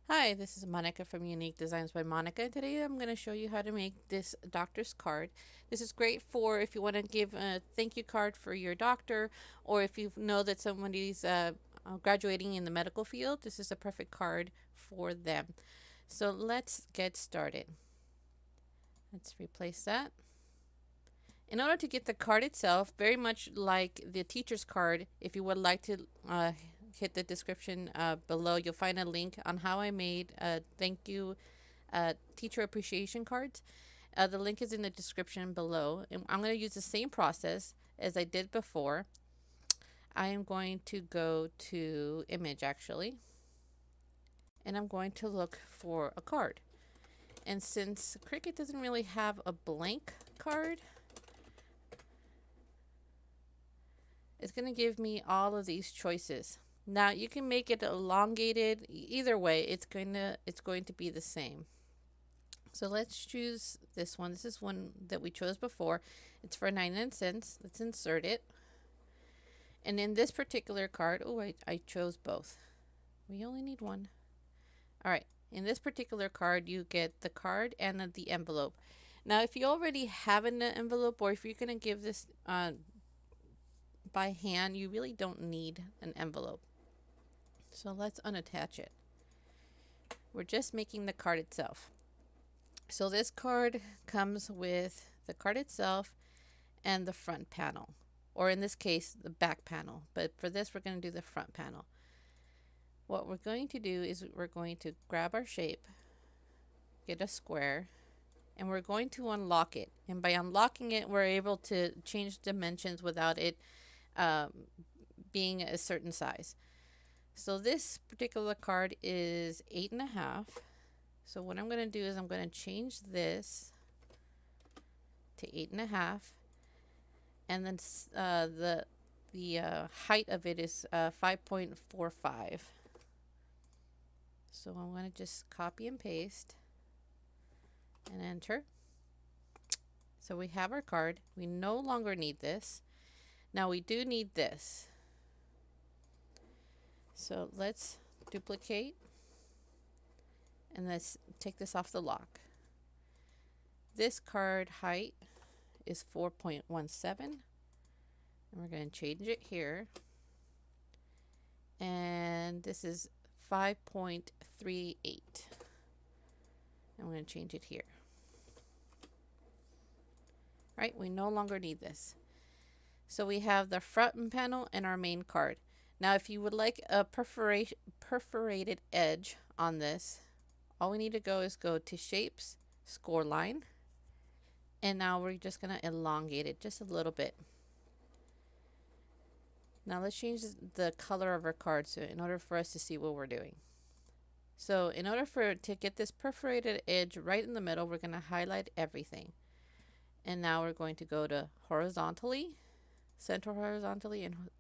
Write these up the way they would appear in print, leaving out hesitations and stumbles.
Hi, this is Monica from Unique Designs by Monica. Today I'm going to show you how to make this doctor's card. This is great for if you want to give a thank you card for your doctor, or if you know that somebody's graduating in the medical field. This is a perfect card for them. So let's get started. Let's replace that. In order to get the card itself, very much like the teacher's card, if you would like to hit the description below, you'll find a link on how I made a thank you teacher appreciation cards. The link is in the description below. And I'm going to use the same process as I did before. I am going to go to image actually, and I'm going to look for a card. And since Cricut doesn't really have a blank card, it's going to give me all of these choices. Now you can make it elongated. Either way, it's going to be the same. So let's choose this one. This is one that we chose before. It's for 99 cents. Let's insert it. And in this particular card, oh, I chose both. We only need one. All right. In this particular card, you get the card and the envelope. Now, if you already have an envelope, or if you're going to give this by hand, you really don't need an envelope. So let's unattach it. We're just making the card itself. So this card comes with the card itself and the front panel, or in this case, the back panel. But for this, we're going to do the front panel. What we're going to do is we're going to grab our shape, get a square, and we're going to unlock it. And by unlocking it, we're able to change dimensions without it being a certain size. So this particular card is 8.5. So what I'm going to do is I'm going to change this to 8.5, and then the height of it is 5.45. So I'm going to just copy and paste and enter. So we have our card. We no longer need this. Now we do need this. So let's duplicate, and let's take this off the lock. This card height is 4.17, and we're going to change it here. And this is 5.38. I'm going to change it here. Right, we no longer need this. So we have the front panel and our main card. Now if you would like a perforated edge on this, all we need to go is go to shapes, score line, and now we're just going to elongate it just a little bit. Now let's change the color of our card so in order for us to see what we're doing. So in order to get this perforated edge right in the middle, we're going to highlight everything. And now we're going to go to horizontally, center horizontally, and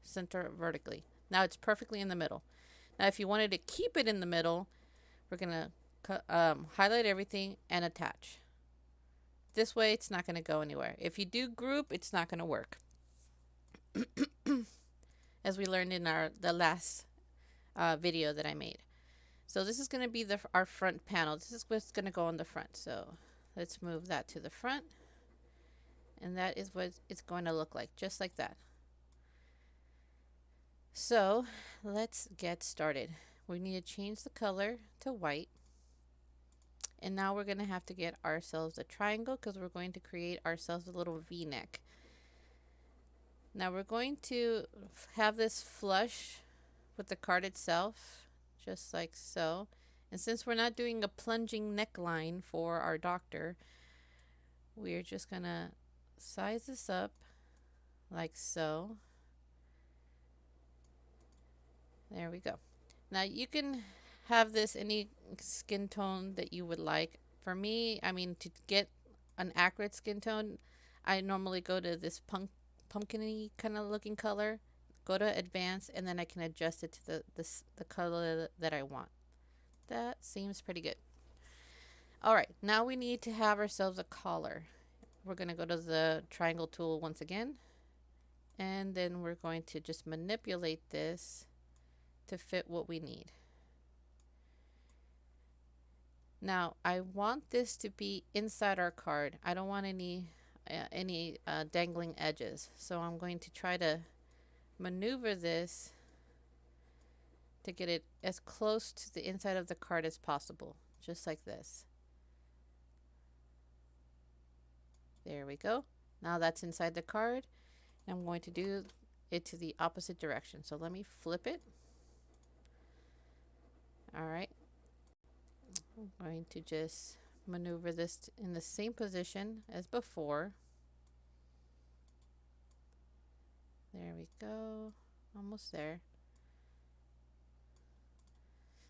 center vertically. Now it's perfectly in the middle. Now if you wanted to keep it in the middle, we're going to highlight everything and attach. This way it's not going to go anywhere. If you do group, it's not going to work. As we learned in the last video that I made. So this is going to be our front panel. This is what's going to go on the front. So let's move that to the front. And that is what it's going to look like, just like that. So let's get started. We need to change the color to white. And now we're going to have to get ourselves a triangle because we're going to create ourselves a little V-neck. Now we're going to have this flush with the card itself, just like so. And since we're not doing a plunging neckline for our doctor, we're just going to size this up like so. There we go. Now you can have this any skin tone that you would like. For me, I mean, to get an accurate skin tone, I normally go to this pumpkin-y kind of looking color, go to advanced, and then I can adjust it to the color that I want. That seems pretty good. All right, now we need to have ourselves a collar. We're going to go to the triangle tool once again, and then we're going to just manipulate this to fit what we need. Now I want this to be inside our card. I don't want any dangling edges. So I'm going to try to maneuver this to get it as close to the inside of the card as possible, just like this. There we go. Now that's inside the card. I'm going to do it to the opposite direction. So let me flip it. All right. I'm going to just maneuver this in the same position as before. There we go. Almost there.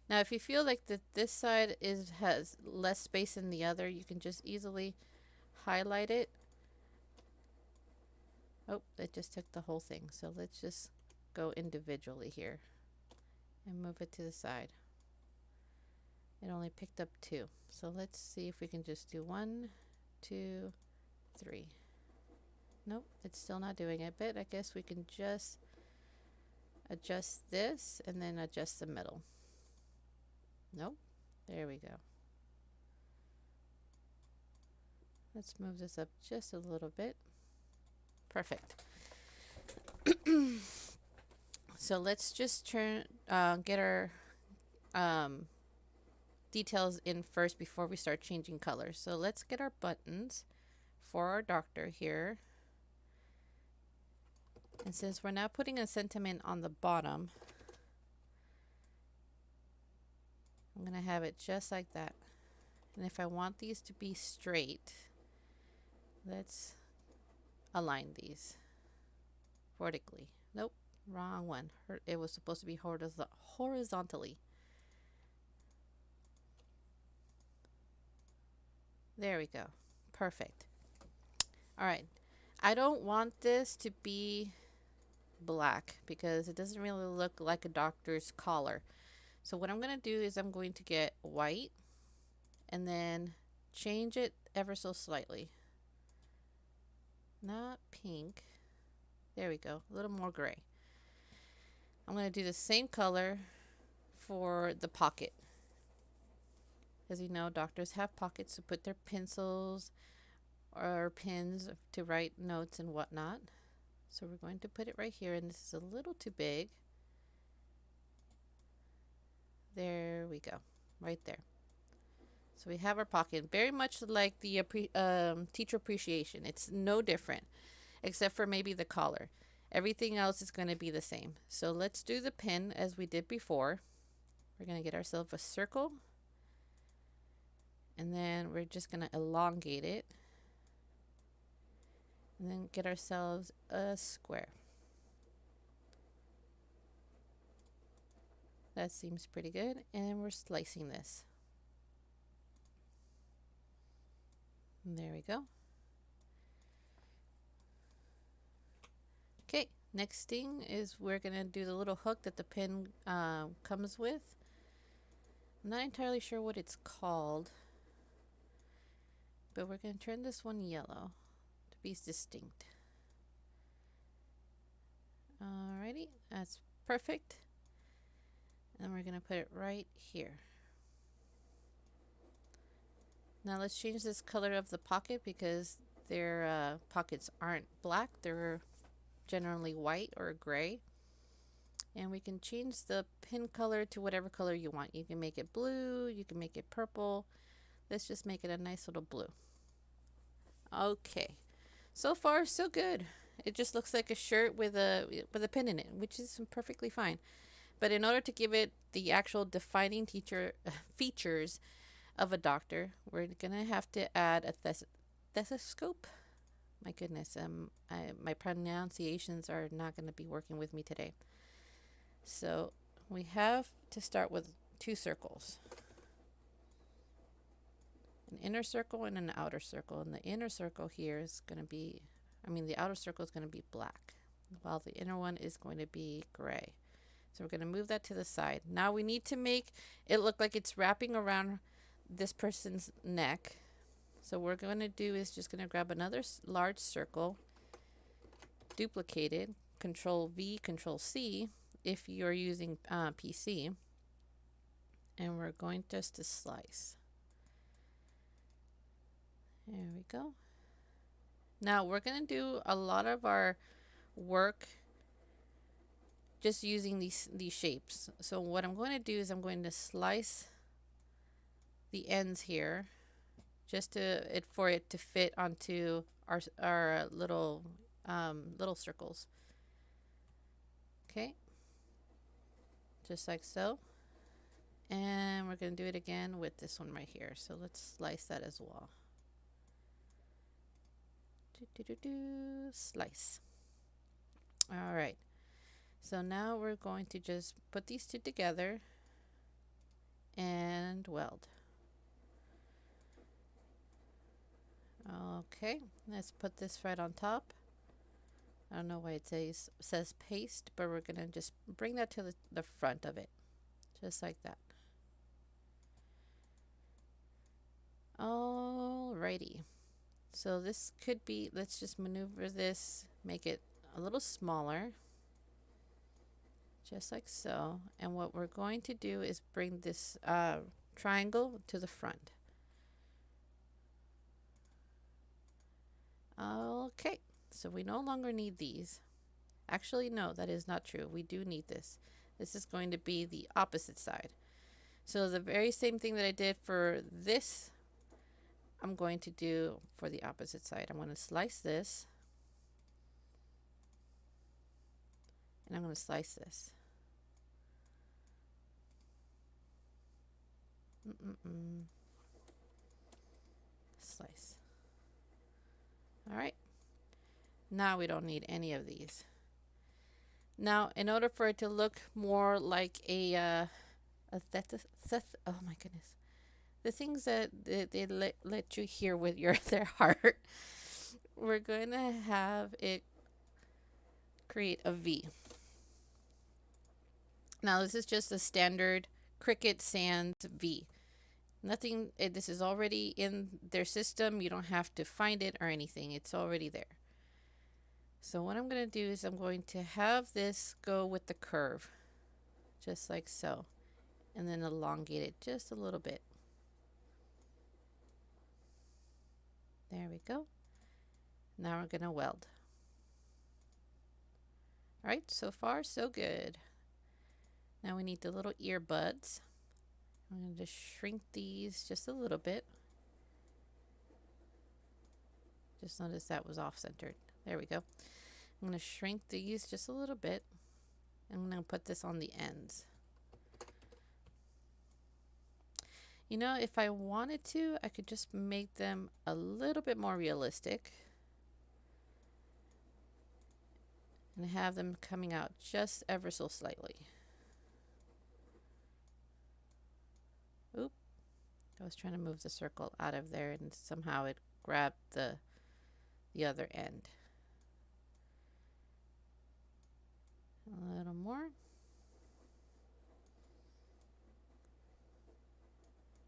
Now if you feel like that this side has less space than the other, you can just easily highlight it. Oh, it just took the whole thing. So let's just go individually here and move it to the side. It only picked up 2. So let's see if we can just do 1, 2, 3. Nope, it's still not doing it, but I guess we can just adjust this and then adjust the middle. Nope, there we go. Let's move this up just a little bit. Perfect. So let's just get our details in first before we start changing colors. So let's get our buttons for our doctor here. And since we're now putting a sentiment on the bottom, I'm going to have it just like that. And if I want these to be straight, let's align these vertically. Nope, wrong one. It was supposed to be horizontally. There we go. Perfect. All right. I don't want this to be black because it doesn't really look like a doctor's collar. So what I'm going to do is I'm going to get white and then change it ever so slightly. Not pink. There we go. A little more gray. I'm going to do the same color for the pocket. As you know, doctors have pockets to put their pencils or pens to write notes and whatnot. So we're going to put it right here, and this is a little too big. There we go, right there. So we have our pocket, very much like the teacher appreciation. It's no different, except for maybe the collar. Everything else is going to be the same. So let's do the pen as we did before. We're going to get ourselves a circle, and then we're just going to elongate it, and then get ourselves a square. That seems pretty good. And we're slicing this. And there we go. Okay, next thing is we're going to do the little hook that the pen comes with. I'm not entirely sure what it's called, but we're going to turn this one yellow to be distinct. Alrighty, that's perfect. And we're going to put it right here. Now let's change this color of the pocket because their pockets aren't black. They're generally white or gray. And we can change the pin color to whatever color you want. You can make it blue, you can make it purple. Let's just make it a nice little blue. Okay, so far so good. It just looks like a shirt with a pin in it, which is perfectly fine. But in order to give it the actual defining features of a doctor, we're gonna have to add a stethoscope. My goodness, my pronunciations are not gonna be working with me today. So we have to start with 2 circles. An inner circle and an outer circle. And the inner circle here is going to be, the outer circle is going to be black, while the inner one is going to be gray. So we're going to move that to the side. Now we need to make it look like it's wrapping around this person's neck. So what we're going to do is just going to grab another large circle, duplicate it, Control V, Control C if you're using PC, and we're going just to slice. There we go. Now we're going to do a lot of our work just using these shapes. So what I'm going to do is I'm going to slice the ends here just for it to fit onto our little circles. Okay, just like so. And we're going to do it again with this one right here. So let's slice that as well. Slice. All right. So now we're going to just put these two together and weld. Okay, let's put this right on top. I don't know why it says paste, but we're going to just bring that to the front of it. Just like that. Alrighty. So this could be, let's just maneuver this, make it a little smaller. Just like so. And what we're going to do is bring this triangle to the front. Okay, so we no longer need these. Actually, no, that is not true. We do need this. This is going to be the opposite side. So the very same thing that I did for this, I'm going to do for the opposite side. I'm going to slice this. And I'm going to slice this. Slice. All right. Now we don't need any of these. Now, in order for it to look more like oh my goodness, the things that they let you hear with their heart, we're going to have it create a V. Now, this is just a standard Cricut Sans V. Nothing, this is already in their system. You don't have to find it or anything. It's already there. So what I'm going to do is I'm going to have this go with the curve, just like so, and then elongate it just a little bit. There we go. Now we're going to weld. All right, so far so good. Now we need the little earbuds. I'm going to just shrink these just a little bit. Just notice that was off-centered. There we go. I'm going to shrink these just a little bit. I'm going to put this on the ends. You know, if I wanted to, I could just make them a little bit more realistic. And have them coming out just ever so slightly. Oop. I was trying to move the circle out of there and somehow it grabbed the other end. A little more.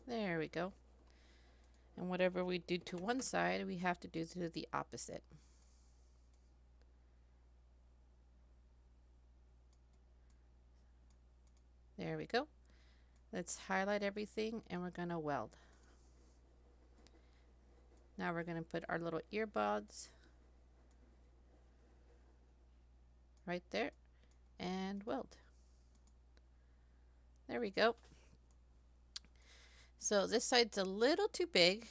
There we go. And whatever we do to one side, we have to do to the opposite. There we go. Let's highlight everything and we're going to weld. Now we're going to put our little earbuds right there and weld. There we go. So this side's a little too big.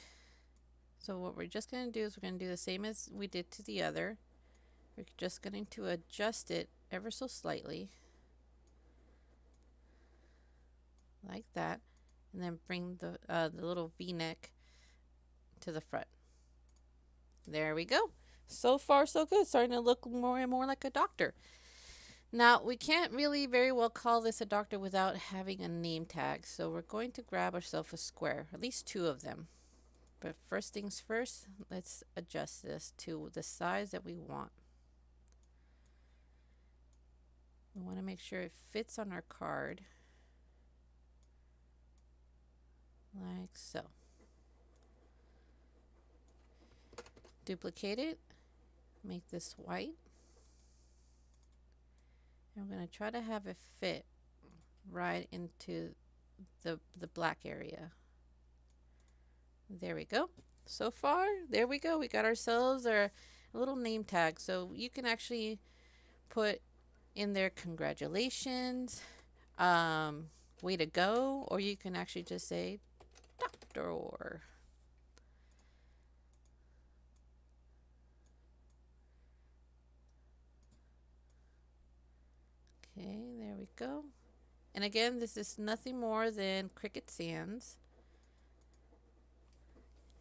So what we're just going to do is we're going to do the same as we did to the other. We're just going to adjust it ever so slightly. Like that. And then bring the little V-neck to the front. There we go. So far so good. Starting to look more and more like a doctor. Now we can't really very well call this a doctor without having a name tag. So we're going to grab ourselves a square. At least two of them. But first things first, let's adjust this to the size that we want. We want to make sure it fits on our card. Like so. Duplicate it. Make this white. And we're going to try to have it fit right into the black area. There we go. So far, there we go. We got ourselves our little name tag. So you can actually put in there congratulations, way to go, or you can actually just say doctor. Okay, there we go. And again, this is nothing more than Cricut Sans.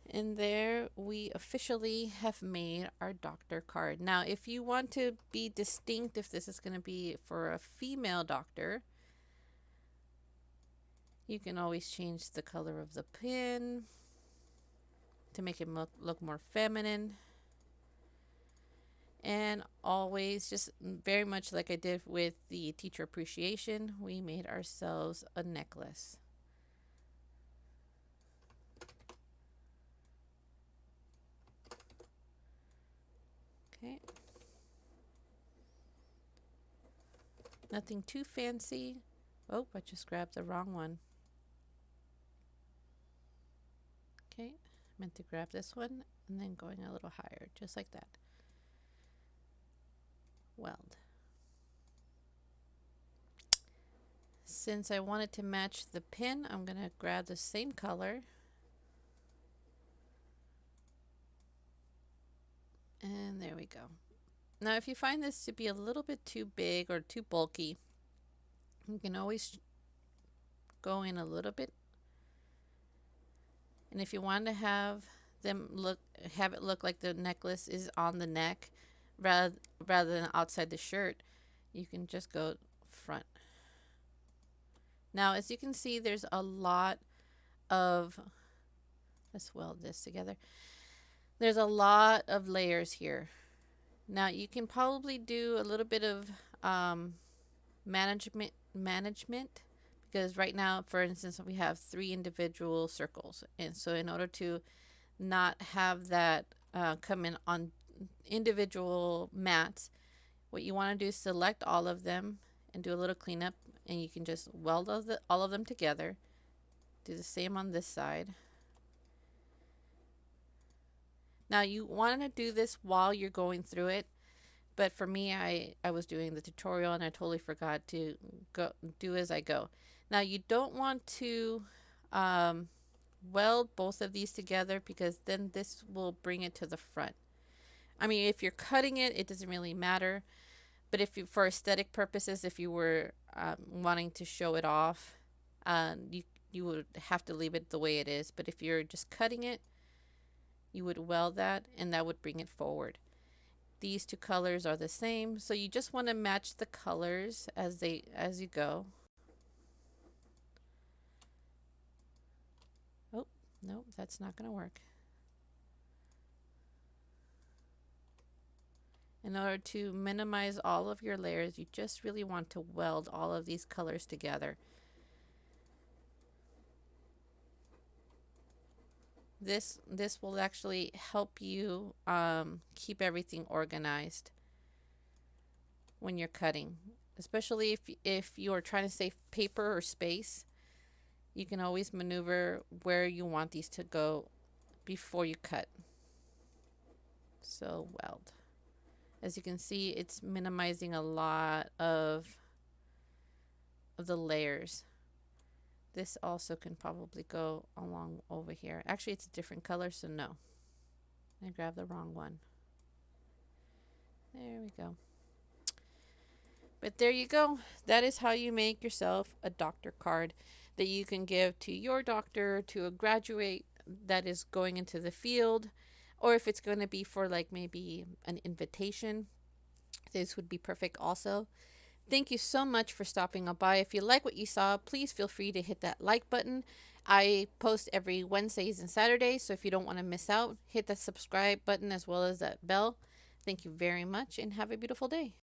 And there we officially have made our doctor card. Now, if you want to be distinct, if this is going to be for a female doctor, you can always change the color of the pin to make it look more feminine. And always, just very much like I did with the teacher appreciation, we made ourselves a necklace. Okay. Nothing too fancy. Oh, I just grabbed the wrong one. Okay, meant to grab this one and then going a little higher, just like that. Weld. Since I wanted to match the pin, I'm going to grab the same color. And there we go. Now, if you find this to be a little bit too big or too bulky, you can always go in a little bit. And if you want to have it look like the necklace is on the neck rather than outside the shirt, you can just go front. Now, as you can see, there's a lot of, let's weld this together. There's a lot of layers here. Now, you can probably do a little bit of management because right now, for instance, we have 3 individual circles. And so in order to not have that come in on individual mats, what you want to do is select all of them and do a little cleanup, and you can just weld all of them together. Do the same on this side. Now you want to do this while you're going through it, but for me, I was doing the tutorial and I totally forgot to go do as I go. Now you don't want to weld both of these together because then this will bring it to the front. I mean, if you're cutting it, it doesn't really matter. But if you, for aesthetic purposes, if you were wanting to show it off, you would have to leave it the way it is. But if you're just cutting it, you would weld that and that would bring it forward. These 2 colors are the same, so you just want to match the colors as you go. Oh, no, that's not going to work. In order to minimize all of your layers, you just really want to weld all of these colors together. This will actually help you keep everything organized when you're cutting, especially if you are trying to save paper or space. You can always maneuver where you want these to go before you cut. So weld. As you can see, it's minimizing a lot of the layers. This also can probably go along over here. Actually, it's a different color, so no. I grabbed the wrong one. There we go. But there you go. That is how you make yourself a doctor card that you can give to your doctor, to a graduate that is going into the field, or if it's going to be for like maybe an invitation, this would be perfect also. Thank you so much for stopping by. If you like what you saw, please feel free to hit that like button. I post every Wednesdays and Saturdays, so if you don't want to miss out, hit that subscribe button as well as that bell. Thank you very much and have a beautiful day.